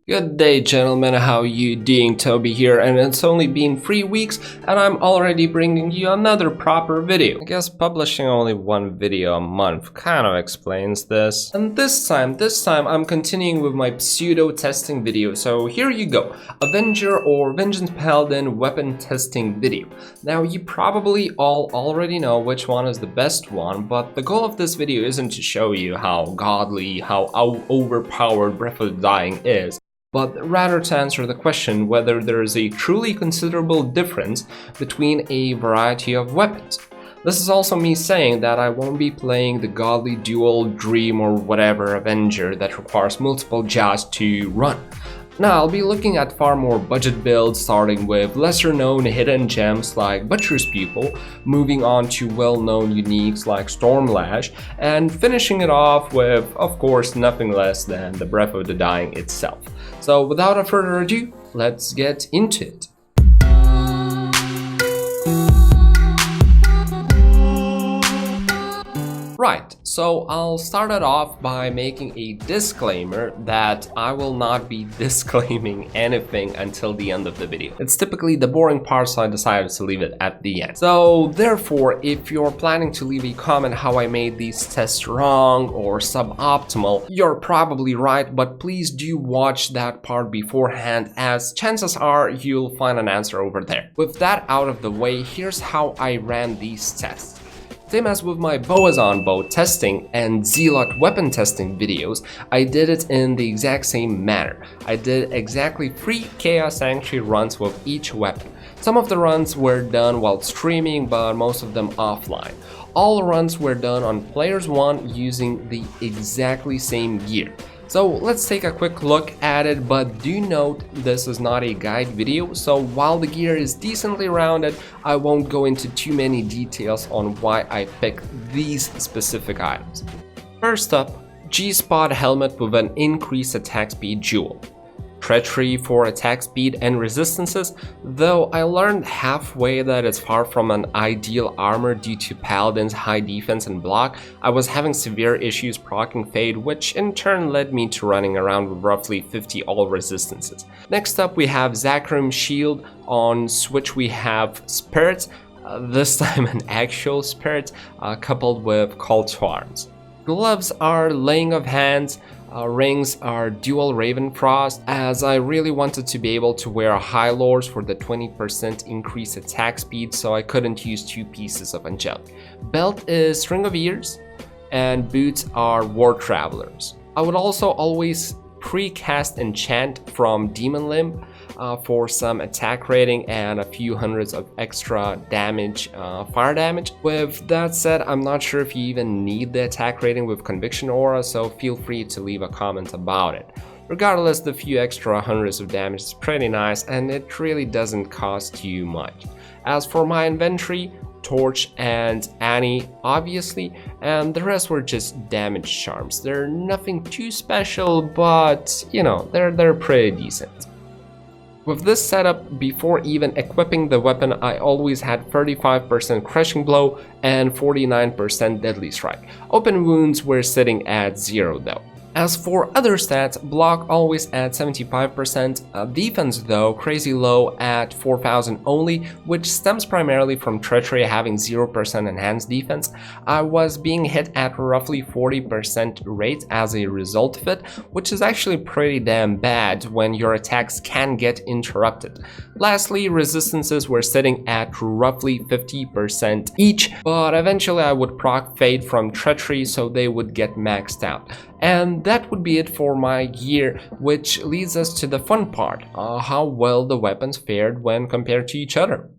Good day, gentlemen. How you doing? Toby here, and it's only been 3 weeks and I'm already bringing you another proper video. I guess publishing only one video a month kind of explains this. And this time I'm continuing with my pseudo testing video. So here you go, Avenger or Vengeance Paladin weapon testing video. Now you probably all already know which one is the best one, but the goal of this video isn't to show you how godly, how overpowered Breath of the Dying is, but rather to answer the question whether there is a truly considerable difference between a variety of weapons. This is also me saying that I won't be playing the godly dual, dream or whatever Avenger that requires multiple jobs to run. Now I'll be looking at far more budget builds, starting with lesser known hidden gems like Butcher's Pupil, moving on to well-known uniques like Stormlash, and finishing it off with, of course, nothing less than the Breath of the Dying itself. So without a further ado, let's get into it. Right, so I'll start it off by making a disclaimer that I will not be disclaiming anything until the end of the video. It's typically the boring part, so I decided to leave it at the end. So therefore, if you're planning to leave a comment how I made these tests wrong or suboptimal, you're probably right, but please do watch that part beforehand, as chances are you'll find an answer over there. With that out of the way, here's how I ran these tests. Same as with my OZSOUND bow testing and Zealot weapon testing videos, I did it in the exact same manner. I did exactly 3 Chaos Sanctuary runs with each weapon. Some of the runs were done while streaming, but most of them offline. All runs were done on Players 1 using the exactly same gear. So let's take a quick look at it, but do note this is not a guide video, so while the gear is decently rounded, I won't go into too many details on why I picked these specific items. First up, G-Spot helmet with an increased attack speed jewel. Treachery for attack speed and resistances, though I learned halfway that it's far from an ideal armor due to Paladin's high defense and block. I was having severe issues proccing Fade, which in turn led me to running around with roughly 50 all resistances. Next up we have Zacharium Shield, on Switch we have Spirit, this time an actual Spirit, coupled with Call to Arms. Gloves are Laying of Hands. Rings are dual Raven Frost, as I really wanted to be able to wear High Lords for the 20% increased attack speed, so I couldn't use 2 pieces of Angelic. Belt is String of Ears, and boots are War Travelers. I would also always pre-cast Enchant from Demon Limb for some attack rating and a few hundreds of extra damage, fire damage. With that said, I'm not sure if you even need the attack rating with Conviction Aura, so feel free to leave a comment about it. Regardless, the few extra hundreds of damage is pretty nice and it really doesn't cost you much. As for my inventory, Torch and Annie obviously, and the rest were just damage charms. They're nothing too special, but you know, they're pretty decent. With this setup, before even equipping the weapon, I always had 35% Crushing Blow and 49% Deadly Strike. Open wounds were sitting at 0 though. As for other stats, block always at 75%, defense though crazy low at 4000 only, which stems primarily from Treachery having 0% enhanced defense. I was being hit at roughly 40% rate as a result of it, which is actually pretty damn bad when your attacks can get interrupted. Lastly, resistances were sitting at roughly 50% each, but eventually I would proc Fade from Treachery so they would get maxed out. And that would be it for my gear, which leads us to the fun part, how well the weapons fared when compared to each other.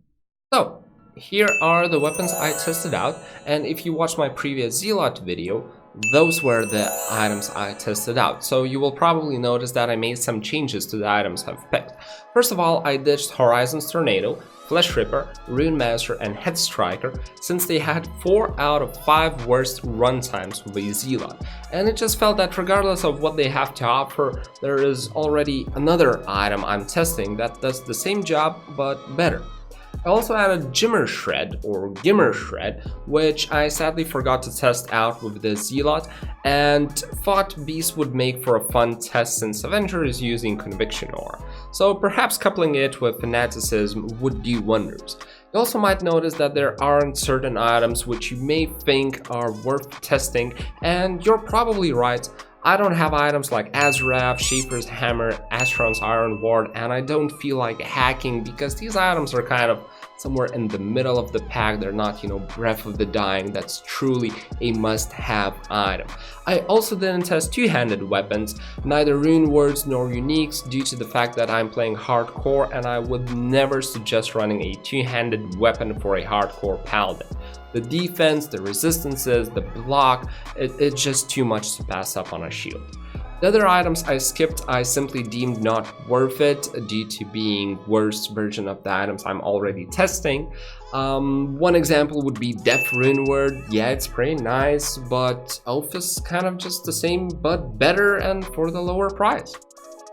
So, here are the weapons I tested out, and if you watched my previous Zealot video, those were the items I tested out. So you will probably notice that I made some changes to the items I've picked. First of all, I ditched Horizon's Tornado, Flesh Ripper, Rune Master, and Head Striker, since they had 4 out of 5 worst runtimes with a Zealot, and it just felt that regardless of what they have to offer, there is already another item I'm testing that does the same job but better. I also added Gimmer Shred, which I sadly forgot to test out with the Zealot, and thought Beast would make for a fun test since Avenger is using Conviction Aura, so perhaps coupling it with Fanaticism would do wonders. You also might notice that there aren't certain items which you may think are worth testing, and you're probably right. I don't have items like Azrath, Schaefer's Hammer, Astron's Iron Ward, and I don't feel like hacking because these items are kind of somewhere in the middle of the pack. They're not, Breath of the Dying. That's truly a must-have item. I also didn't test two-handed weapons, neither rune words nor uniques, due to the fact that I'm playing hardcore and I would never suggest running a two-handed weapon for a hardcore paladin. The defense, the resistances, the block, it's just too much to pass up on a shield. The other items I skipped, I simply deemed not worth it due to being worse version of the items I'm already testing. One example would be Death Rune Word. Yeah, it's pretty nice, but Oath is kind of just the same but better and for the lower price.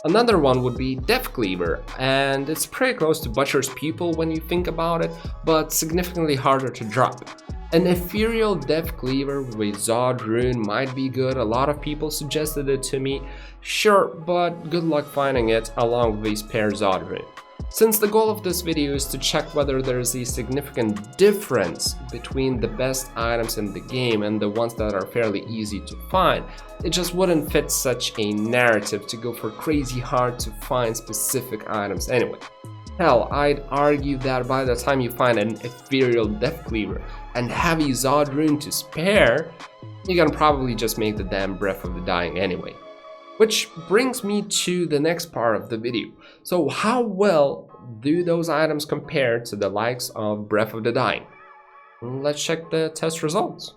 Another one would be Death Cleaver, and it's pretty close to Butcher's Pupil when you think about it, but significantly harder to drop. An ethereal Death Cleaver with a Zod rune might be good. A lot of people suggested it to me. Sure, but good luck finding it along with a spare Zod rune. Since the goal of this video is to check whether there's a significant difference between the best items in the game and the ones that are fairly easy to find, it just wouldn't fit such a narrative to go for crazy hard to find specific items anyway. Hell, I'd argue that by the time you find an ethereal Death Cleaver and heavy Zod rune to spare, you can probably just make the damn Breath of the Dying anyway. Which brings me to the next part of the video. So how well do those items compare to the likes of Breath of the Dying? Let's check the test results.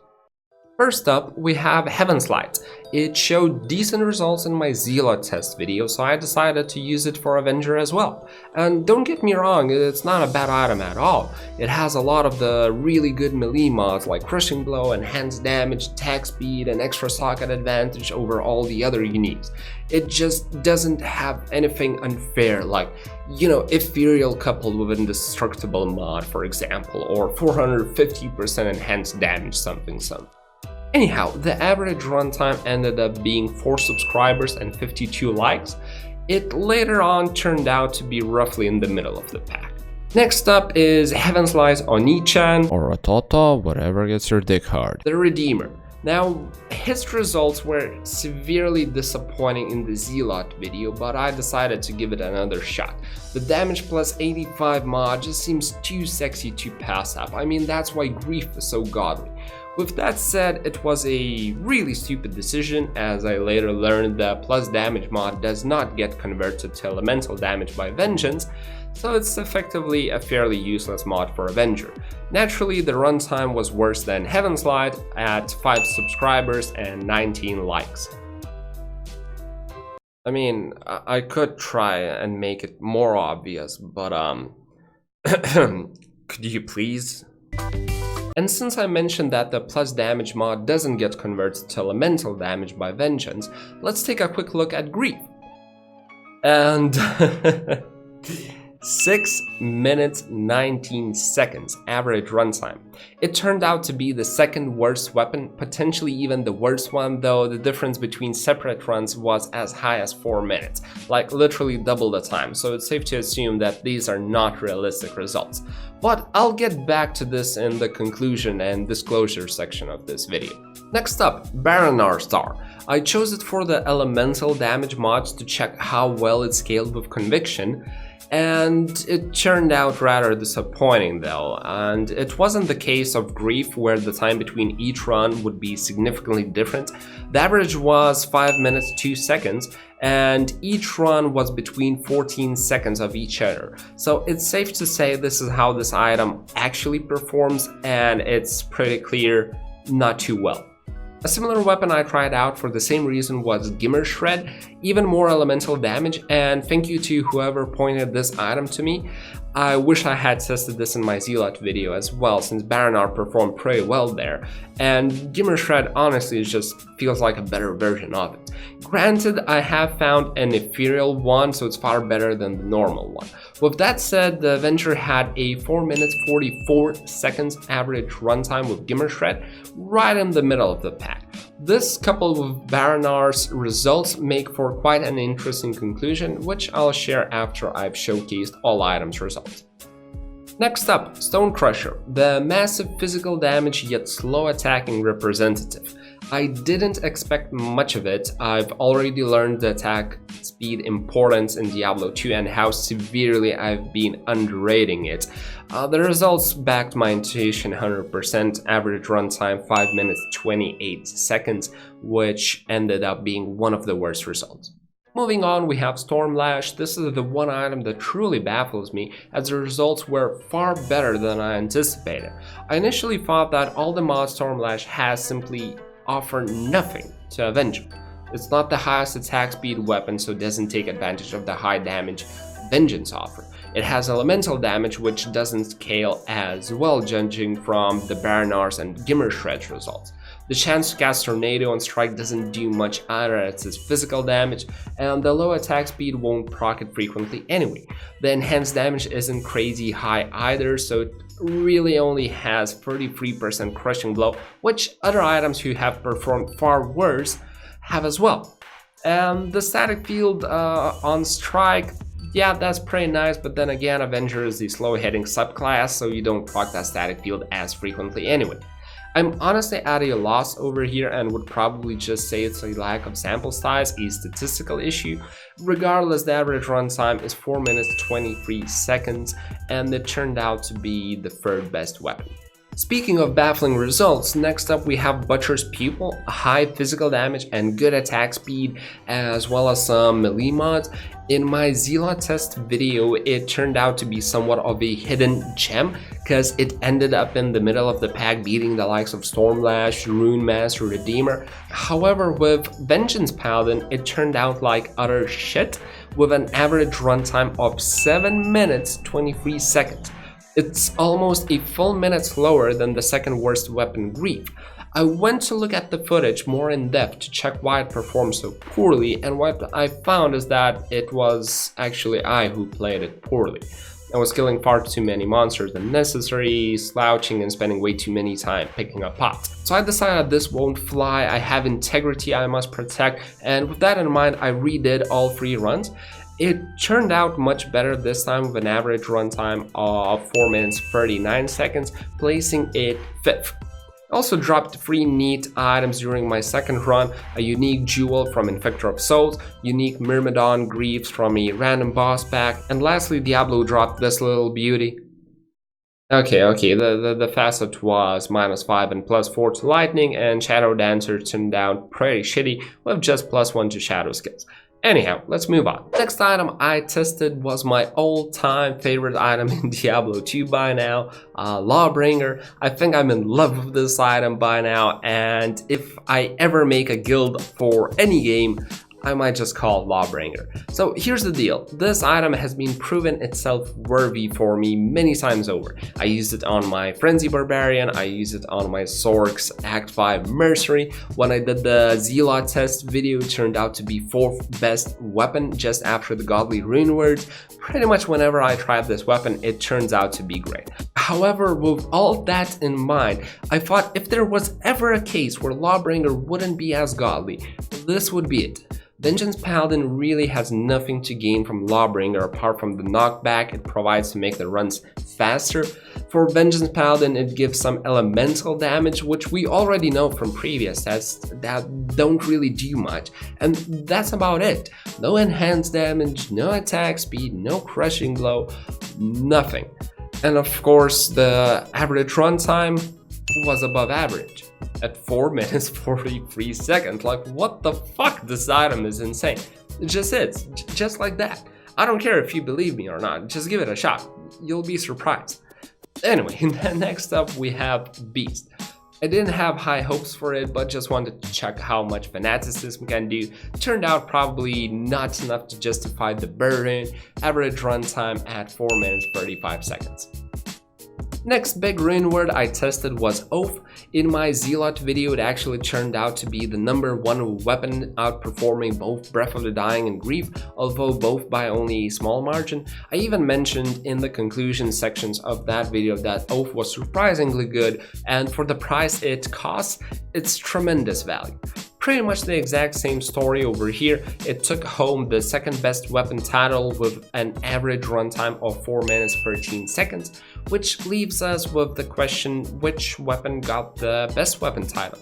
First up, we have Heaven's Light. It showed decent results in my Zealot test video, so I decided to use it for Avenger as well. And don't get me wrong, it's not a bad item at all. It has a lot of the really good melee mods like Crushing Blow, Enhanced Damage, Attack Speed, and Extra Socket Advantage over all the other uniques. It just doesn't have anything unfair like, Ethereal coupled with Indestructible mod, for example, or 450% Enhanced Damage something. Anyhow, the average runtime ended up being 4 subscribers and 52 likes. It later on turned out to be roughly in the middle of the pack. Next up is Heaven's Light Oni-chan, or Otota, whatever gets your dick hard, the Redeemer. Now, his results were severely disappointing in the Zealot video, but I decided to give it another shot. The damage plus 85 mod just seems too sexy to pass up. I mean, that's why Grief is so godly. With that said, it was a really stupid decision, as I later learned that plus damage mod does not get converted to elemental damage by Vengeance, so it's effectively a fairly useless mod for Avenger. Naturally, the runtime was worse than Heaven's Light at 5 subscribers and 19 likes. I mean, I could try and make it more obvious, but could you please? And since I mentioned that the plus damage mod doesn't get converted to elemental damage by Vengeance, let's take a quick look at Grief. And 6 minutes 19 seconds average runtime. It turned out to be the second worst weapon, potentially even the worst one, though the difference between separate runs was as high as 4 minutes, like literally double the time, so it's safe to assume that these are not realistic results. But I'll get back to this in the conclusion and disclosure section of this video. Next up, Baranar Star. I chose it for the elemental damage mods to check how well it scaled with Conviction, and it turned out rather disappointing though, and it wasn't the case of Grief where the time between each run would be significantly different. The average was 5 minutes 2 seconds, and each run was between 14 seconds of each other. So it's safe to say this is how this item actually performs, and it's pretty clear not too well. A similar weapon I tried out for the same reason was Gimmer Shred, even more elemental damage, and thank you to whoever pointed this item to me. I wish I had tested this in my Zealot video as well, since Baranar performed pretty well there, and Gimmer Shred honestly just feels like a better version of it. Granted, I have found an ethereal one, so it's far better than the normal one. With that said, the Avenger had a 4 minutes 44 seconds average runtime with Gimmer Shred right in the middle of the pack. This, coupled with Baranar's results, make for quite an interesting conclusion, which I'll share after I've showcased all items' results. Next up, Stone Crusher, the massive physical damage yet slow attacking representative. I didn't expect much of it. I've already learned the attack speed importance in Diablo 2 and how severely I've been underrating it. The results backed my intuition 100%, average runtime 5 minutes 28 seconds, which ended up being one of the worst results. Moving on, we have Stormlash. This is the one item that truly baffles me, as the results were far better than I anticipated. I initially thought that all the mods Stormlash has simply offer nothing to Avenger. It's not the highest attack speed weapon, so it doesn't take advantage of the high damage Vengeance offer. It has elemental damage, which doesn't scale as well, judging from the Baranar's and Gimmer Shred's results. The chance to cast Tornado on Strike doesn't do much either, as its physical damage, and the low attack speed won't proc it frequently anyway. The enhanced damage isn't crazy high either, so it really only has 33% crushing blow, which other items who have performed far worse have as well. And the static field on Strike, yeah, that's pretty nice, but then again, Avenger is the slow hitting subclass, so you don't proc that static field as frequently anyway. I'm honestly at a loss over here and would probably just say it's a lack of sample size, a statistical issue. Regardless, the average runtime is 4 minutes 23 seconds, and it turned out to be the third best weapon. Speaking of baffling results, next up we have Butcher's Pupil, high physical damage and good attack speed, as well as some melee mods. In my Zealot test video, it turned out to be somewhat of a hidden gem, because it ended up in the middle of the pack beating the likes of Stormlash, Rune Master, Redeemer. However, with Vengeance Paladin, it turned out like utter shit, with an average runtime of 7 minutes 23 seconds. It's almost a full minute slower than the second worst weapon, Grief. I went to look at the footage more in depth to check why it performed so poorly, and what I found is that it was actually I who played it poorly. I was killing far too many monsters than necessary, slouching and spending way too many time picking up pots. So I decided this won't fly, I have integrity I must protect, and with that in mind I redid all 3 runs. It turned out much better this time with an average runtime of 4 minutes 39 seconds, placing it 5th. Also dropped 3 neat items during my second run, a unique jewel from Infector of Souls, unique Myrmidon Greaves from a random boss pack, and lastly Diablo dropped this little beauty. Okay, the facet was -5 and +4 to lightning, and Shadow Dancer turned out pretty shitty with just +1 to shadow skills. Anyhow, let's move on. Next item I tested was my all-time favorite item in Diablo 2 by now, Lawbringer. I think I'm in love with this item by now, and if I ever make a guild for any game, I might just call it Lawbringer. So here's the deal, this item has been proven itself worthy for me many times over. I used it on my Frenzy Barbarian, I used it on my Sorks Act 5 Mercenary. When I did the Zealot test video, it turned out to be 4th best weapon just after the Godly Rune Words. Pretty much whenever I tried this weapon, it turns out to be great. However, with all that in mind, I thought if there was ever a case where Lawbringer wouldn't be as godly, this would be it. Vengeance Paladin really has nothing to gain from Lawbringer apart from the knockback it provides to make the runs faster. For Vengeance Paladin, it gives some elemental damage, which we already know from previous tests that don't really do much, and that's about it. No enhanced damage, no attack speed, no crushing blow, nothing. And of course, the average runtime was above average at 4 minutes 43 seconds. Like, what the fuck, this item is insane. It just is, just like that. I don't care if you believe me or not, just give it a shot, you'll be surprised. Anyway, next up we have Beast. I didn't have high hopes for it, but just wanted to check how much fanaticism can do. Turned out probably not enough to justify the burden. Average runtime at 4 minutes 35 seconds. Next big runeword I tested was Oath. In my Zealot video, it actually turned out to be the #1 weapon, outperforming both Breath of the Dying and Grief, although both by only a small margin. I even mentioned in the conclusion sections of that video that Oath was surprisingly good, and for the price it costs, it's tremendous value. Pretty much the exact same story over here. It took home the second best weapon title with an average runtime of 4 minutes 13 seconds, which leaves us with the question, which weapon got the best weapon title?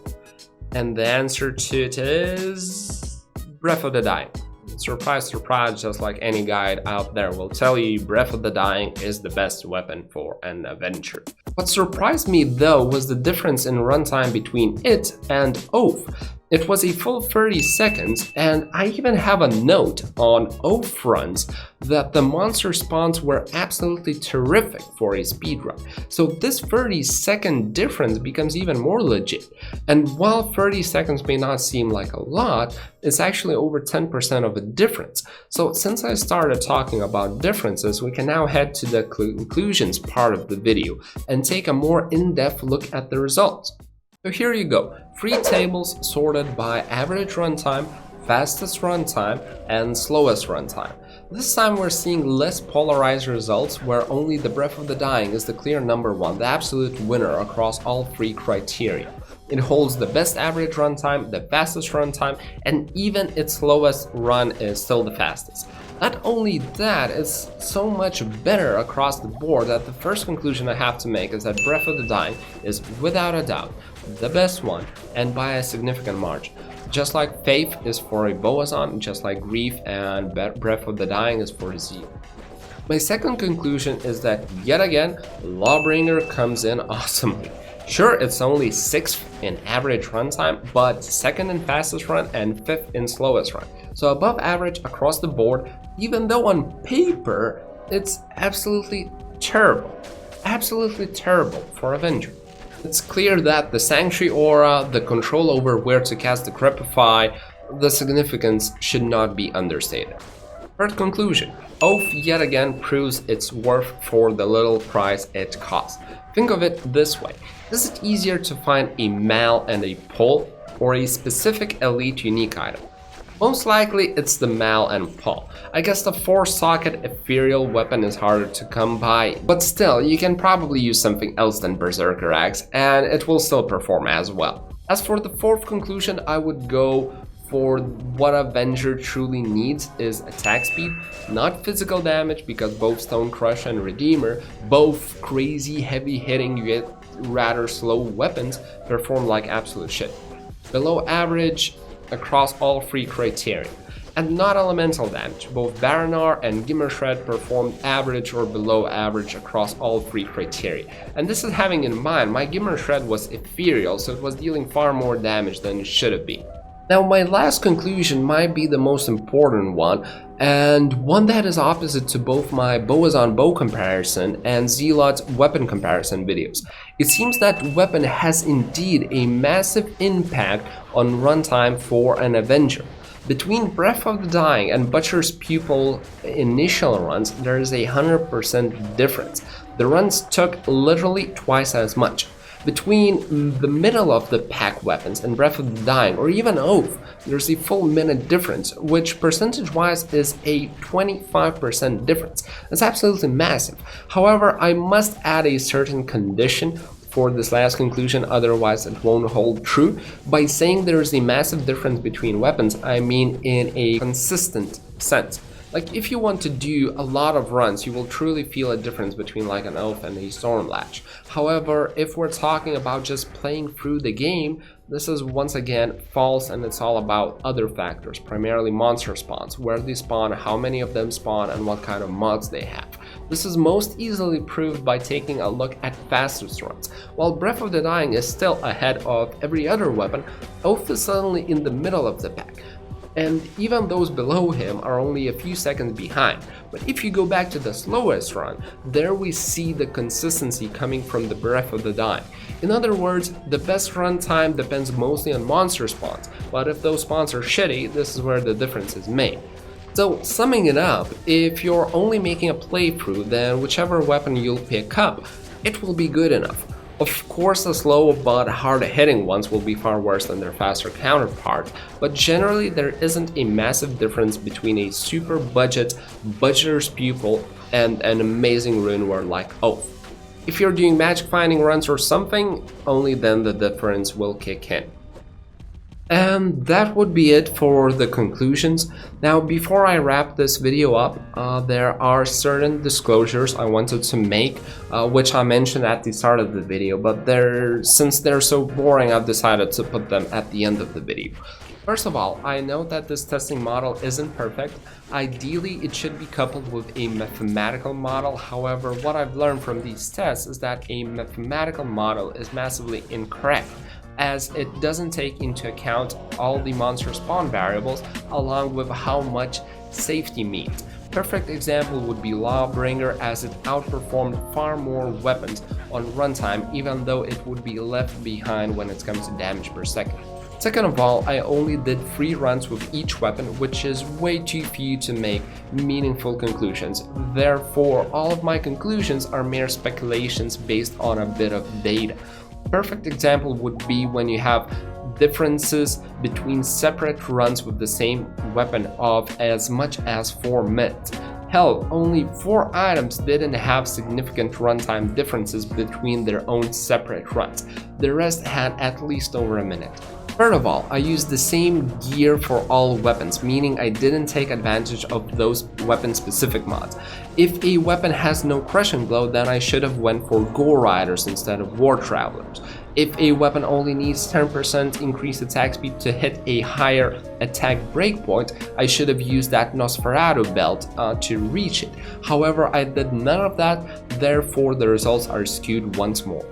And the answer to it is Breath of the Dying. Surprise, surprise, just like any guide out there will tell you, Breath of the Dying is the best weapon for an Avenger. What surprised me though was the difference in runtime between it and Oath. It was a full 30 seconds, and I even have a note on Oath runs that the monster spawns were absolutely terrific for a speedrun. So this 30-second difference becomes even more legit. And while 30 seconds may not seem like a lot, it's actually over 10% of a difference. So since I started talking about differences, we can now head to the conclusions part of the video and take a more in-depth look at the results. So here you go, 3 tables sorted by average runtime, fastest runtime, and slowest runtime. This time we're seeing less polarized results where only the Breath of the Dying is the clear #1, the absolute winner across all 3 criteria. It holds the best average runtime, the fastest runtime, and even its slowest run is still the fastest. Not only that, it's so much better across the board that the first conclusion I have to make is that Breath of the Dying is without a doubt the best one, and by a significant margin. Just like Faith is for a OZSOUND, just like Grief and Breath of the Dying is for Zeal. My second conclusion is that yet again, Lawbringer comes in awesomely. Sure, it's only 6th in average runtime, but 2nd in fastest run and 5th in slowest run. So above average across the board, even though on paper it's absolutely terrible for Avenger. It's clear that the Sanctuary Aura, the control over where to cast the Crepify, the significance should not be understated. Third conclusion, Oath yet again proves its worth for the little price it costs. Think of it this way, is it easier to find a Mal and a Pole, or a specific elite unique item? Most likely it's the Mal and Paul. I guess the 4-socket ethereal weapon is harder to come by, but still, you can probably use something else than Berserker Axe, and it will still perform as well. As for the fourth conclusion, I would go for what Avenger truly needs is attack speed, not physical damage, because both Stone Crush and Redeemer, both crazy heavy hitting yet rather slow weapons, perform like absolute shit. Below average across all 3 criteria. And not elemental damage, both Baranar and Gimmershred performed average or below average across all 3 criteria. And this is having in mind, my Gimmershred was ethereal, so it was dealing far more damage than it should have been. Now my last conclusion might be the most important one, and one that is opposite to both my OZSOUND bow comparison and Zealot's weapon comparison videos. It seems that weapon has indeed a massive impact on runtime for an Avenger. Between Breath of the Dying and Butcher's Pupil initial runs, there is a 100% difference. The runs took literally twice as much. Between the middle of the pack weapons and Breath of the Dying, or even Oath, there's a full minute difference, which percentage-wise is a 25% difference. That's absolutely massive. However, I must add a certain condition for this last conclusion, otherwise it won't hold true. By saying there is a massive difference between weapons, I mean in a consistent sense. Like, if you want to do a lot of runs, you will truly feel a difference between like an Oath and a Stormlatch. However, if we're talking about just playing through the game, this is once again false, and it's all about other factors, primarily monster spawns, where they spawn, how many of them spawn, and what kind of mods they have. This is most easily proved by taking a look at fastest runs. While Breath of the Dying is still ahead of every other weapon, Oath is suddenly in the middle of the pack. And even those below him are only a few seconds behind. But if you go back to the slowest run, there we see the consistency coming from the Breath of the Dying. In other words, the best run time depends mostly on monster spawns, but if those spawns are shitty, this is where the difference is made. So summing it up, if you're only making a playthrough, then whichever weapon you'll pick up, it will be good enough. Of course, the slow but hard-hitting ones will be far worse than their faster counterparts, but generally there isn't a massive difference between a super budgeter's pupil and an amazing rune word like Oath. If you're doing magic finding runs or something, only then the difference will kick in. And that would be it for the conclusions. Now, before I wrap this video up, there are certain disclosures I wanted to make, which I mentioned at the start of the video, but since they're so boring, I've decided to put them at the end of the video. First of all, I know that this testing model isn't perfect. Ideally, it should be coupled with a mathematical model. However, what I've learned from these tests is that a mathematical model is massively incorrect, as it doesn't take into account all the monster spawn variables along with how much safety means. Perfect example would be Lawbringer, as it outperformed far more weapons on runtime, even though it would be left behind when it comes to damage per second. Second of all, I only did 3 runs with each weapon, which is way too few to make meaningful conclusions. Therefore, all of my conclusions are mere speculations based on a bit of data. Perfect example would be when you have differences between separate runs with the same weapon of as much as 4 minutes. Hell, only 4 items didn't have significant runtime differences between their own separate runs. The rest had at least over a minute. Third of all, I used the same gear for all weapons, meaning I didn't take advantage of those weapon-specific mods. If a weapon has no Crush and Glow, then I should have went for Gore Riders instead of War Travelers. If a weapon only needs 10% increased attack speed to hit a higher attack breakpoint, I should have used that Nosferatu belt to reach it. However, I did none of that, therefore the results are skewed once more.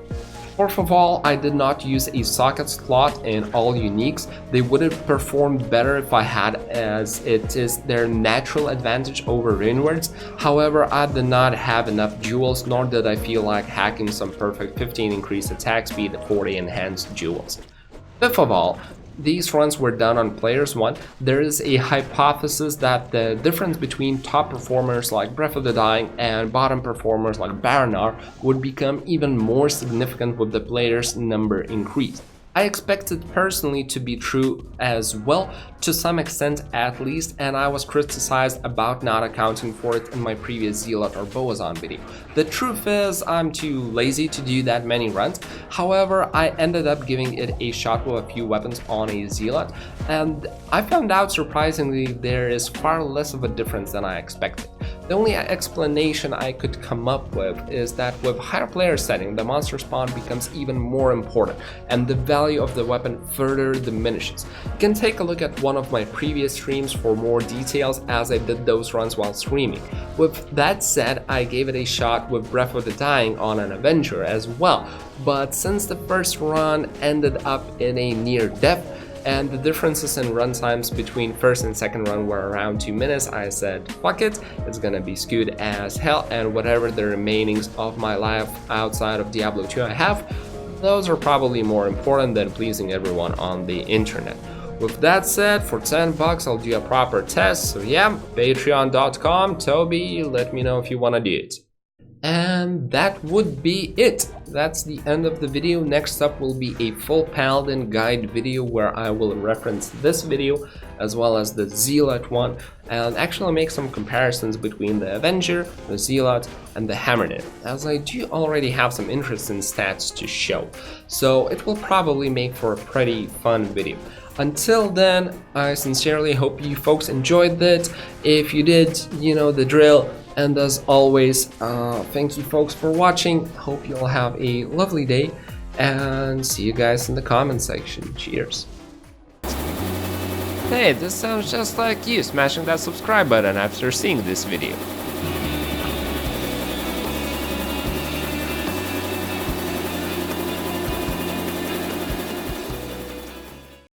Fourth of all, I did not use a socket slot in all uniques. They would have performed better if I had, as it is their natural advantage over runewords. However, I did not have enough jewels, nor did I feel like hacking some perfect 15 increased attack speed and 40 enhanced jewels. Fifth of all, these runs were done on Players 1. There is a hypothesis that the difference between top performers like Breath of the Dying and bottom performers like Baranar would become even more significant with the players' number increased. I expect it personally to be true as well, to some extent at least, and I was criticized about not accounting for it in my previous Zealot or OZSOUND video. The truth is, I'm too lazy to do that many runs. However, I ended up giving it a shot with a few weapons on a Zealot, and I found out surprisingly there is far less of a difference than I expected. The only explanation I could come up with is that with higher player setting, the monster spawn becomes even more important, and the value of the weapon further diminishes. You can take a look at one of my previous streams for more details, as I did those runs while streaming. With that said, I gave it a shot with Breath of the Dying on an Avenger as well, but since the first run ended up in a near death, and the differences in runtimes between first and second run were around 2 minutes, I said fuck it, it's gonna be skewed as hell, and whatever the remainings of my life outside of Diablo 2 I have, those are probably more important than pleasing everyone on the internet. With that said, for $10 I'll do a proper test, so yeah, patreon.com, Toby, let me know if you wanna do it. And that would be it. That's the end of the video. Next up will be a full Paladin guide video where I will reference this video as well as the Zealot one, and actually make some comparisons between the Avenger, the Zealot, and the Hammerknight, as I do already have some interesting stats to show. So it will probably make for a pretty fun video. Until then, I sincerely hope you folks enjoyed it. If you did, you know the drill. And as always, thank you folks for watching. Hope you'll have a lovely day, and see you guys in the comment section. Cheers. Hey, this sounds just like you smashing that subscribe button after seeing this video.